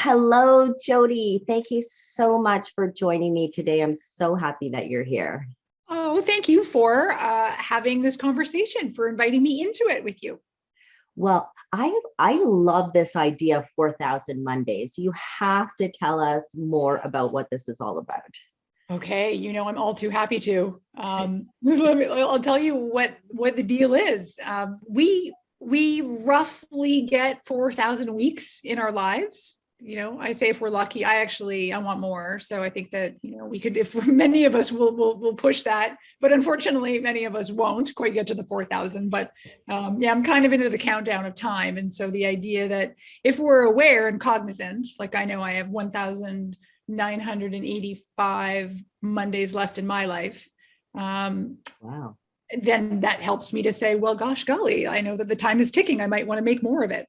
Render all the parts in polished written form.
Hello, Jodi. Thank you so much for joining me today. I'm so happy that you're here. Oh, thank you for having this conversation, for inviting me into it with you. Well, I love this idea of 4,000 Mondays. You have to tell us more about what this is all about. Okay, I'm all too happy to. I'll tell you what the deal is. We roughly get 4,000 weeks in our lives. I say if we're lucky. I want more. So I think that we could, if many of us will push that, but unfortunately many of us won't quite get to the 4,000. But yeah, I'm kind of into the countdown of time, and so the idea that if we're aware and cognizant, like I know I have 1,985 Mondays left in my life. Wow. Then that helps me to say, well, gosh, golly, I know that the time is ticking. I might want to make more of it.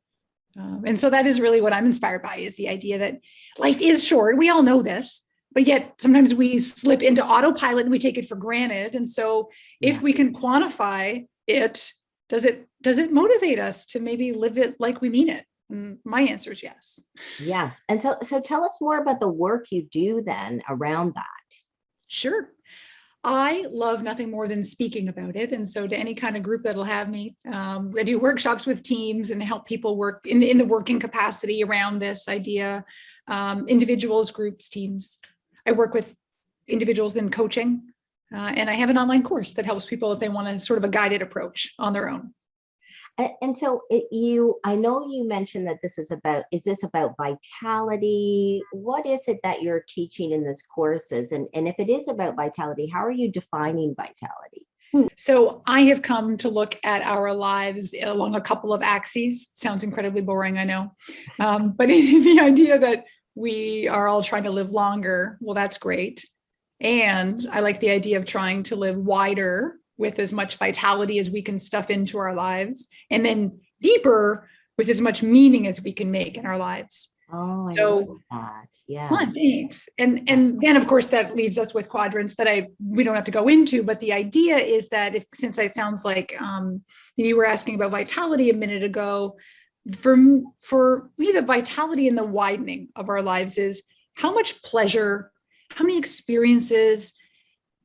And so that is really what I'm inspired by, is the idea that life is short. We all know this, but yet sometimes we slip into autopilot and we take it for granted. And so if we can quantify it, does it motivate us to maybe live it like we mean it? And my answer is yes. Yes. And so tell us more about the work you do then around that. Sure. I love nothing more than speaking about it. And so to any kind of group that'll have me, I do workshops with teams and help people work in the working capacity around this idea, individuals, groups, teams. I work with individuals in coaching, and I have an online course that helps people if they want a sort of a guided approach on their own. And so I know you mentioned that is this about vitality? What is it that you're teaching in this courses? And if it is about vitality, how are you defining vitality? So I have come to look at our lives along a couple of axes. Sounds incredibly boring, I know. But the idea that we are all trying to live longer, well, that's great. And I like the idea of trying to live wider with as much vitality as we can stuff into our lives, and then deeper with as much meaning as we can make in our lives. Oh, I love that. Yeah. Thanks. And then of course that leaves us with quadrants that we don't have to go into, but the idea is that since it sounds like you were asking about vitality a minute ago, for me, the vitality and the widening of our lives is how much pleasure, how many experiences,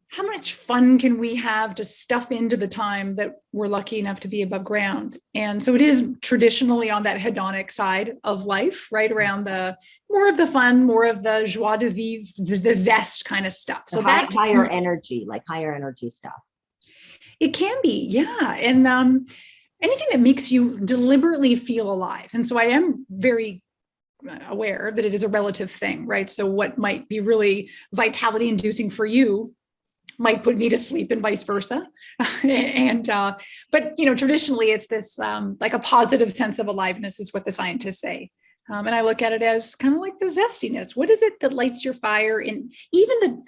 how much fun can we have to stuff into the time that we're lucky enough to be above ground? And so it is traditionally on that hedonic side of life, right around the more of the fun, more of the joie de vivre, the zest kind of stuff. So that higher energy stuff. It can be, yeah. And anything that makes you deliberately feel alive. And so I am very aware that it is a relative thing, right? So what might be really vitality inducing for you might put me to sleep, and vice versa. But traditionally it's this like a positive sense of aliveness is what the scientists say. And I look at it as kind of like the zestiness. What is it that lights your fire? And even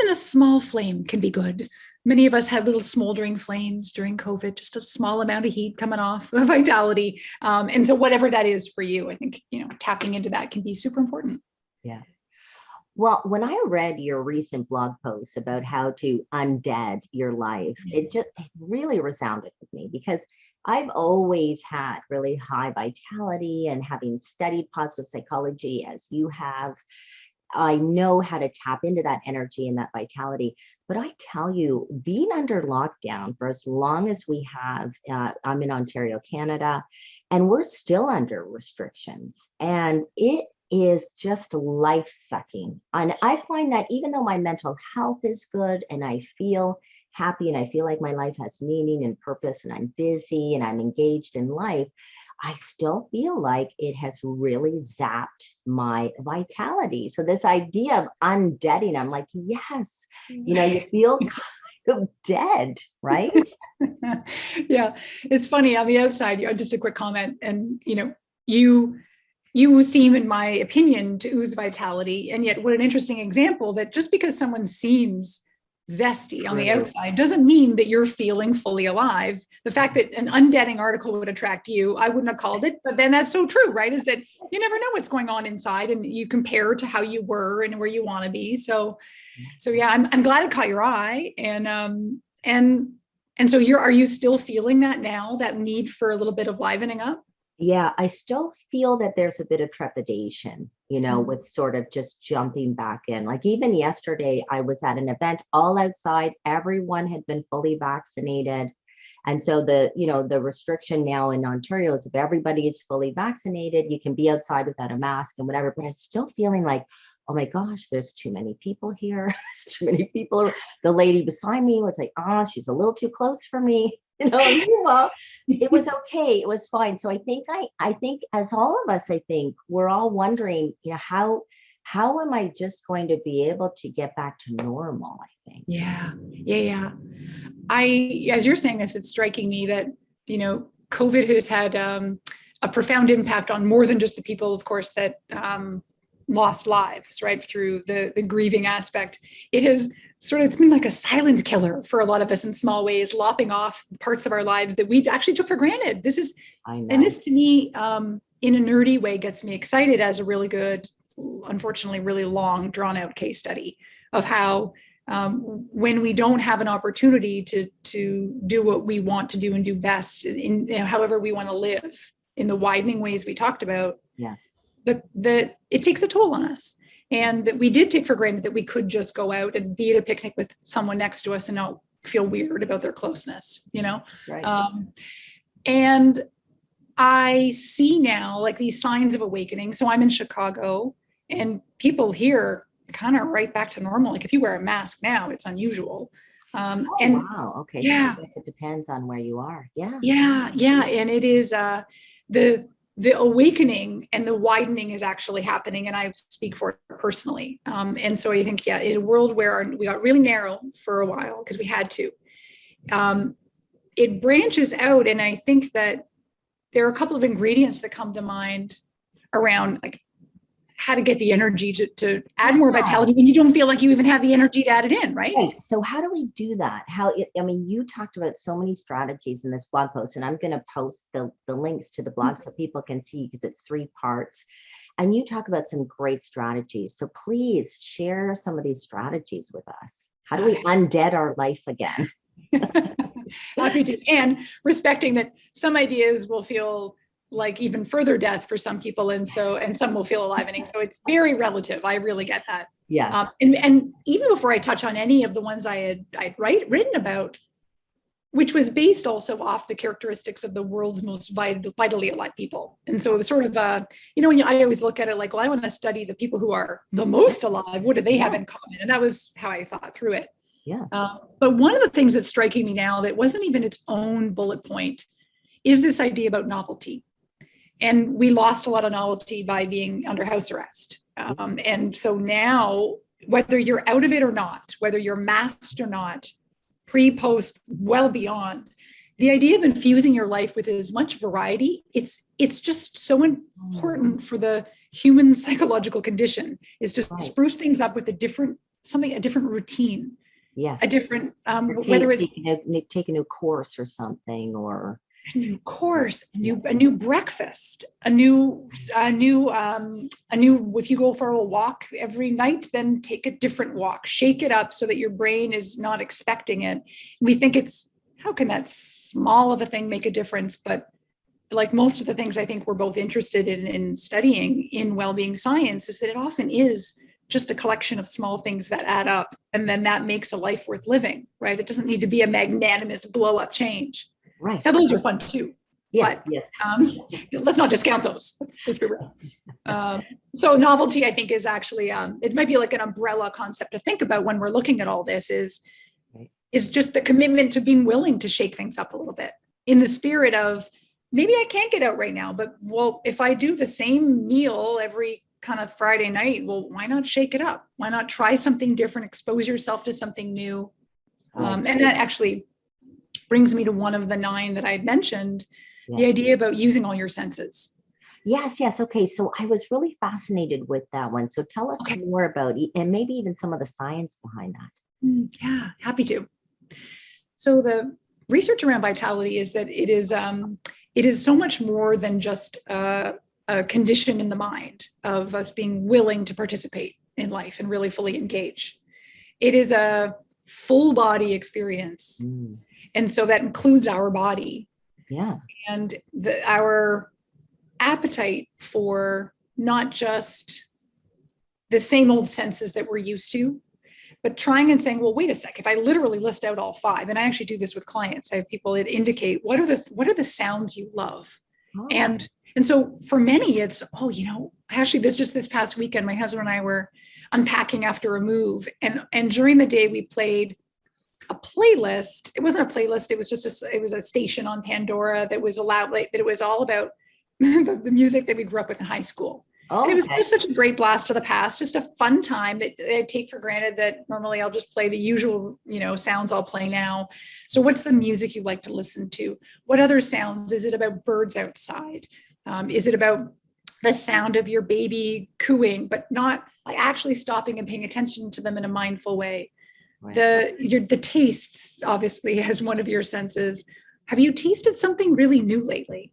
a small flame can be good. Many of us had little smoldering flames during COVID, just a small amount of heat coming off of vitality. And so whatever that is for you, I think, tapping into that can be super important. Yeah. Well, when I read your recent blog post about how to undead your life, it really resounded with me, because I've always had really high vitality, and having studied positive psychology as you have, I know how to tap into that energy and that vitality. But I tell you, being under lockdown for as long as we have, I'm in Ontario, Canada, and we're still under restrictions, and it is just life sucking. And I find that even though my mental health is good and I feel happy and I feel like my life has meaning and purpose and I'm busy and I'm engaged in life, I still feel like it has really zapped my vitality. So this idea of undeading, I'm like, yes, you feel kind of dead, right? Yeah, it's funny on the outside. Just a quick comment, and you seem, in my opinion, to ooze vitality. And yet what an interesting example that just because someone seems zesty on the outside doesn't mean that you're feeling fully alive. The fact that an undeading article would attract you, I wouldn't have called it, but then that's so true, right? Is that you never know what's going on inside, and you compare to how you were and where you want to be. So yeah, I'm glad it caught your eye. And so are you still feeling that now, that need for a little bit of livening up? Yeah, I still feel that there's a bit of trepidation, Mm. with sort of just jumping back in. Like even yesterday, I was at an event all outside, everyone had been fully vaccinated. And so the restriction now in Ontario is if everybody is fully vaccinated, you can be outside without a mask and whatever. But I'm still feeling like, oh my gosh, there's too many people here. There's too many people. The lady beside me was like, oh, she's a little too close for me. Well, it was okay. It was fine. So I think as all of us, I think we're all wondering, how am I just going to be able to get back to normal? I think. Yeah, yeah, yeah. As you're saying this, it's striking me that, COVID has had a profound impact on more than just the people, of course, that lost lives, right, through the grieving aspect. It's been like a silent killer for a lot of us in small ways, lopping off parts of our lives that we actually took for granted. I know. And this to me, in a nerdy way, gets me excited as a really good, unfortunately, really long, drawn out case study of how when we don't have an opportunity to do what we want to do and do best in however we want to live in the widening ways we talked about, Yes. that it takes a toll on us. And that we did take for granted that we could just go out and be at a picnic with someone next to us and not feel weird about their closeness, Right. And I see now like these signs of awakening. So I'm in Chicago and people here kind of right back to normal. Like if you wear a mask now, it's unusual. Oh, And wow. Okay. yeah, So I guess it depends on where you are. Yeah. yeah, yeah. And it is the awakening and the widening is actually happening. And I speak for it personally. And so I think, yeah, in a world where we got really narrow for a while because we had to, it branches out. And I think that there are a couple of ingredients that come to mind around like how to get the energy to add more vitality when you don't feel like you even have the energy to add it in, right? Right. So how do we do that? You talked about so many strategies in this blog post, and I'm going to post the links to the blog so people can see because it's 3 parts. And you talk about some great strategies. So please share some of these strategies with us. How do we undead our life again? Happy to. And respecting that some ideas will feel like even further death for some people. And some will feel alivening. So it's very relative. I really get that. Yes. And even before I touch on any of the ones I had written about, which was based also off the characteristics of the world's most vitally alive people. And so it was sort of, I always look at it like, well, I want to study the people who are the most alive. What do they have in common? And that was how I thought through it. Yes. But one of the things that's striking me now that wasn't even its own bullet point is this idea about novelty. And we lost a lot of novelty by being under house arrest. And so now, whether you're out of it or not, whether you're masked or not, pre, post, well beyond, the idea of infusing your life with as much variety, it's just so important for the human psychological condition, is to spruce things up with a different routine. Yes. A different, whether it's take a new course or something, or a new course, a new breakfast, a new, if you go for a walk every night, then take a different walk, shake it up so that your brain is not expecting it. We think how can that small of a thing make a difference? But like most of the things I think we're both interested in studying in well-being science is that it often is just a collection of small things that add up. And then that makes a life worth living, right? It doesn't need to be a magnanimous blow up change. Right. Now those are fun too. Yes. But, yes. Let's not discount those. Let's be real. So novelty, I think, is actually, it might be like an umbrella concept to think about when we're looking at all this is just the commitment to being willing to shake things up a little bit in the spirit of, maybe I can't get out right now, but well, if I do the same meal every kind of Friday night, well, why not shake it up? Why not try something different, expose yourself to something new? And that actually brings me to one of the 9 that I had mentioned, the idea about using all your senses. Yes. Okay. So I was really fascinated with that one. So tell us more about it, and maybe even some of the science behind that. Yeah, happy to. So the research around vitality is that it is so much more than just a condition in the mind of us being willing to participate in life and really fully engage. It is a full body experience. And so that includes our body. Yeah. And our appetite for not just the same old senses that we're used to, but trying and saying, well, wait a sec, if I literally list out all five, and I actually do this with clients, I have people that indicate what are the sounds you love. Oh. And so for many, it's, actually this past weekend, my husband and I were unpacking after a move. And during the day we played a playlist. It wasn't a playlist. It was just it was a station on Pandora that was allowed, that it was all about the music that we grew up with in high school. Oh, and it was just such a great blast to the past, just a fun time that I take for granted that normally I'll just play the usual, sounds I'll play now. So what's the music you like to listen to? What other sounds? Is it about birds outside? Is it about the sound of your baby cooing, but not like actually stopping and paying attention to them in a mindful way? Right. The tastes, obviously, as one of your senses. Have you tasted something really new lately?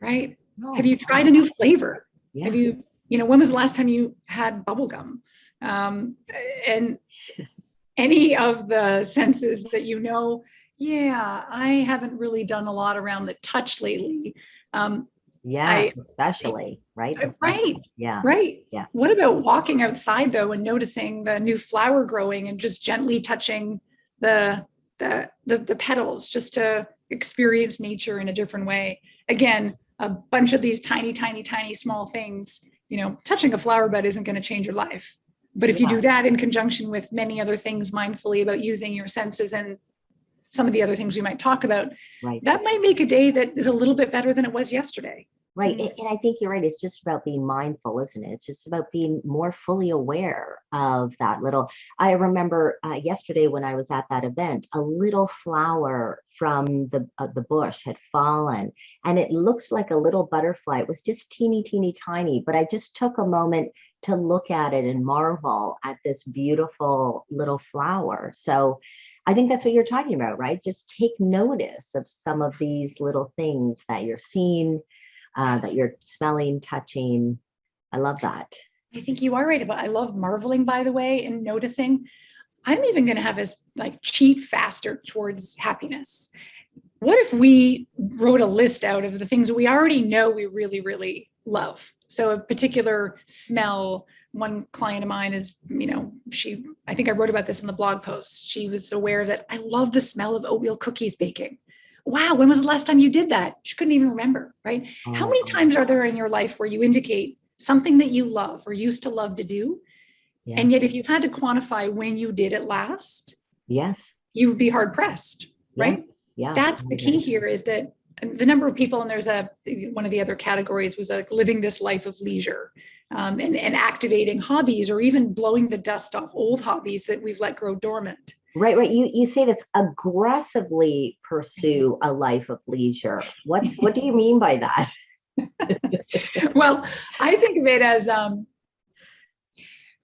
Right? Oh, have you tried a new flavor? Yeah. Have you, when was the last time you had bubblegum? And any of the senses that I haven't really done a lot around the touch lately. Especially, right? Right. Yeah. Right. Yeah. What about walking outside though and noticing the new flower growing and just gently touching the petals just to experience nature in a different way? Again, a bunch of these tiny, tiny, tiny small things, touching a flower bed isn't going to change your life. But if you do that in conjunction with many other things mindfully about using your senses and some of the other things we might talk about, right, that might make a day that is a little bit better than it was yesterday. Right. And I think you're right. It's just about being mindful, isn't it? It's just about being more fully aware of that little. I remember yesterday when I was at that event, a little flower from the bush had fallen and it looked like a little butterfly. It was just teeny, teeny, tiny. But I just took a moment to look at it and marvel at this beautiful little flower. So I think that's what you're talking about, right? Just take notice of some of these little things that you're seeing, that you're smelling, touching. I love that. I think you are right about. I love marveling, by the way, and noticing. I'm even going to have us cheat faster towards happiness. What if we wrote a list out of the things we already know we really, really love? So a particular smell. One client of mine is, I think I wrote about this in the blog post. She was aware that I love the smell of oatmeal cookies baking. Wow, when was the last time you did that? She couldn't even remember, right? Oh. How many times are there in your life where you indicate something that you love or used to love to do? Yeah. And yet if you had to quantify when you did it last, yes, you would be hard pressed, right? Yeah. That's the key here, is that the number of people, and there's one of the other categories was living this life of leisure, and activating hobbies, or even blowing the dust off old hobbies that we've let grow dormant. Right. You say this, aggressively pursue a life of leisure. What do you mean by that? Well, I think of it as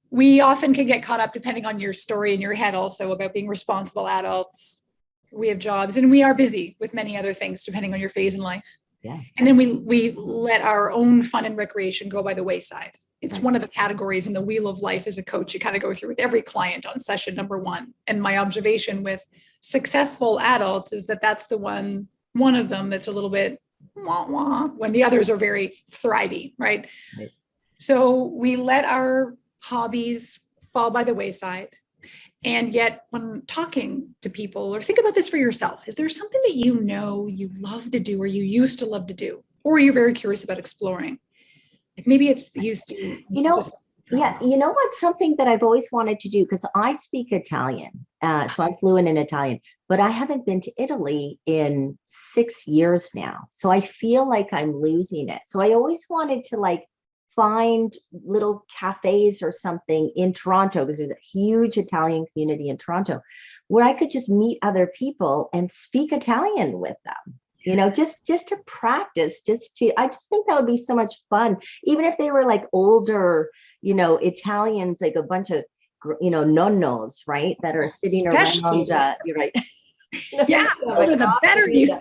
we often can get caught up, depending on your story in your head also, about being responsible adults. We have jobs and we are busy with many other things, depending on your phase in life. Yeah. And then we let our own fun and recreation go by the wayside. It's one of the categories in the wheel of life as a coach you kind of go through with every client on session number one. And my observation with successful adults is that that's the one of them that's a little bit wah wah when the others are very thrivey, right? So we let our hobbies fall by the wayside. And yet when talking to people, or think about this for yourself, is there something that you love to do, or you used to love to do, or you're very curious about exploring? Like maybe it's used to, yeah. You know what? Something that I've always wanted to do, because I speak Italian, so I'm fluent in Italian, but I haven't been to Italy in 6 years now. So I feel like I'm losing it. So I always wanted to find little cafes or something in Toronto, because there's a huge Italian community in Toronto, where I could just meet other people and speak Italian with them. Just to practice, I just think that would be so much fun. Even if they were older, Italians, a bunch of, nonnos, right? That are sitting around, you're right. Yeah, the better you.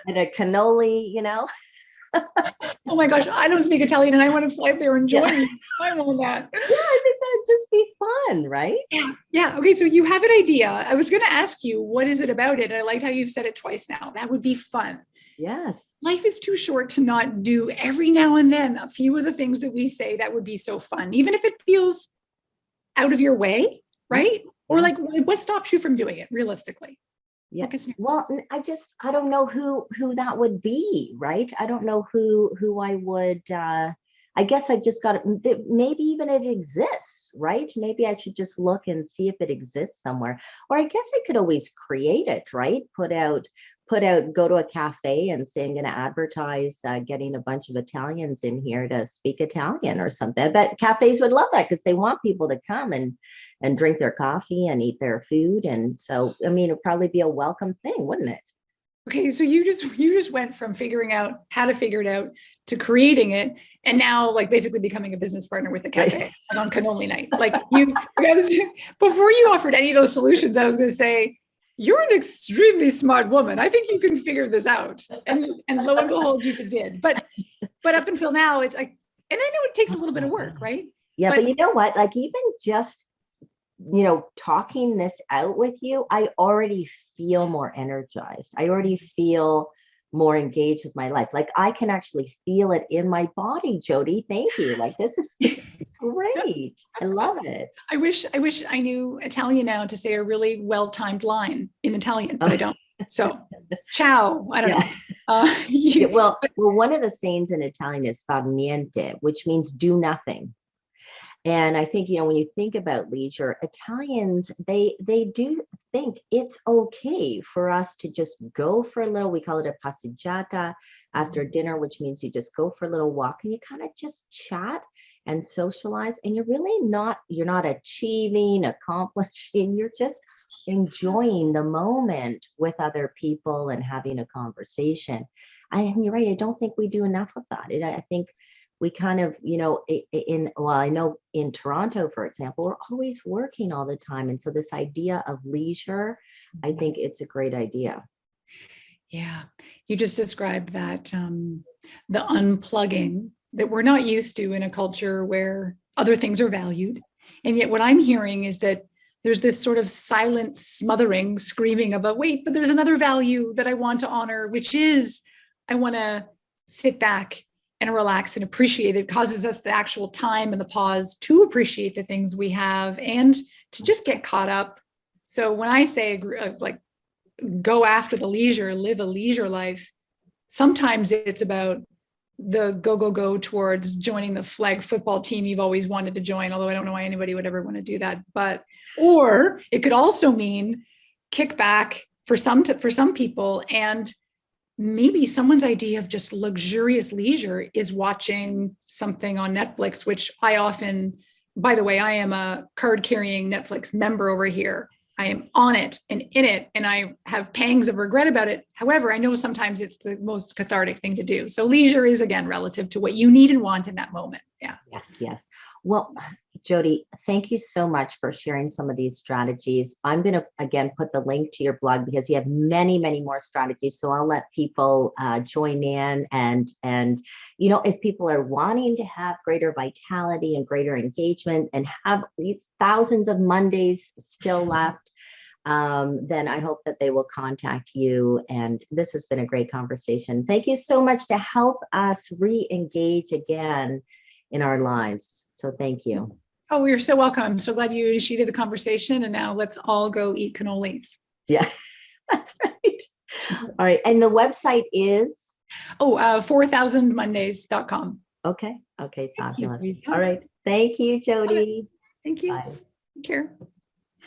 And a cannoli, Oh my gosh, I don't speak Italian and I want to fly up there and join you. I want that. Yeah, I think that'd just be fun, right? Yeah. Okay, so you have an idea. I was going to ask you, what is it about it? I liked how you've said it twice now. That would be fun. Yes. Life is too short to not do every now and then a few of the things that we say that would be so fun, even if it feels out of your way, right? Or Yeah. like, what stops you from doing it realistically? Yeah. Well, I don't know who that would be, right? I don't know who I would I guess I've just got to, maybe even it exists, right? Maybe I should just look and see if it exists somewhere. Or I guess I could always create it, right? Go to a cafe and say, I'm going to advertise getting a bunch of Italians in here to speak Italian or something. I bet cafes would love that because they want people to come and drink their coffee and eat their food. And so, I mean, it'd probably be a welcome thing, wouldn't it? Okay, so you just went from figuring out how to figure it out to creating it, and now like basically becoming a business partner with the cafe, Right. like on cannoli night. Like before you offered any of those solutions, I was going to say you're an extremely smart woman. I think you can figure this out, and lo and behold, you just did. But up until now, it's like, and I know it takes a little bit of work, right? Yeah, But but you know what? Like even just talking this out with you, I already feel more energized. I already feel more engaged with my life. Like I can actually feel it in my body, Jodi. Thank you. Like this is great. I love it. I wish I knew Italian now to say a really well-timed line in Italian, but I don't. So, ciao. I don't Yeah. know. Yeah, well, one of the sayings in Italian is far niente, which means do nothing. And I think, when you think about leisure, Italians, they do think it's okay for us to just go for a little, we call it a passeggiata after dinner, which means you just go for a little walk and you kind of just chat and socialize. And you're not achieving, accomplishing, you're just enjoying the moment with other people and having a conversation. And you're right, I don't think we do enough of that. I think we kind of, I know in Toronto, for example, we're always working all the time. And so this idea of leisure, I think it's a great idea. Yeah, you just described that the unplugging that we're not used to in a culture where other things are valued. And yet what I'm hearing is that there's this sort of silent smothering, screaming of a wait, but there's another value that I want to honor, which is I want to sit back and relax and appreciate. It causes us the actual time and the pause to appreciate the things we have and to just get caught up. So when I say like go after the leisure, live a leisure life, sometimes it's about the go towards joining the flag football team you've always wanted to join, although I don't know why anybody would ever want to do that. Or it could also mean kick back for some people, and maybe someone's idea of just luxurious leisure is watching something on Netflix, which I often, by the way, I am a card carrying Netflix member over here. I am on it and in it, and I have pangs of regret about it. However, I know sometimes it's the most cathartic thing to do. So leisure is, again, relative to what you need and want in that moment. Yeah. Yes, yes. Well, Jodi, thank you so much for sharing some of these strategies. I'm going to, again, put the link to your blog because you have many, many more strategies. So I'll let people join in. And, if people are wanting to have greater vitality and greater engagement and have these thousands of Mondays still left, then I hope that they will contact you. And this has been a great conversation. Thank you so much to help us re-engage again in our lives. So thank you. Oh, you're so welcome. I'm so glad you initiated the conversation. And now let's all go eat cannolis. Yeah, that's right. All right. And the website is? 4000mondays.com. Okay. Okay. Fabulous. All right. Thank you, Jodi. Thank you. Bye. Take care.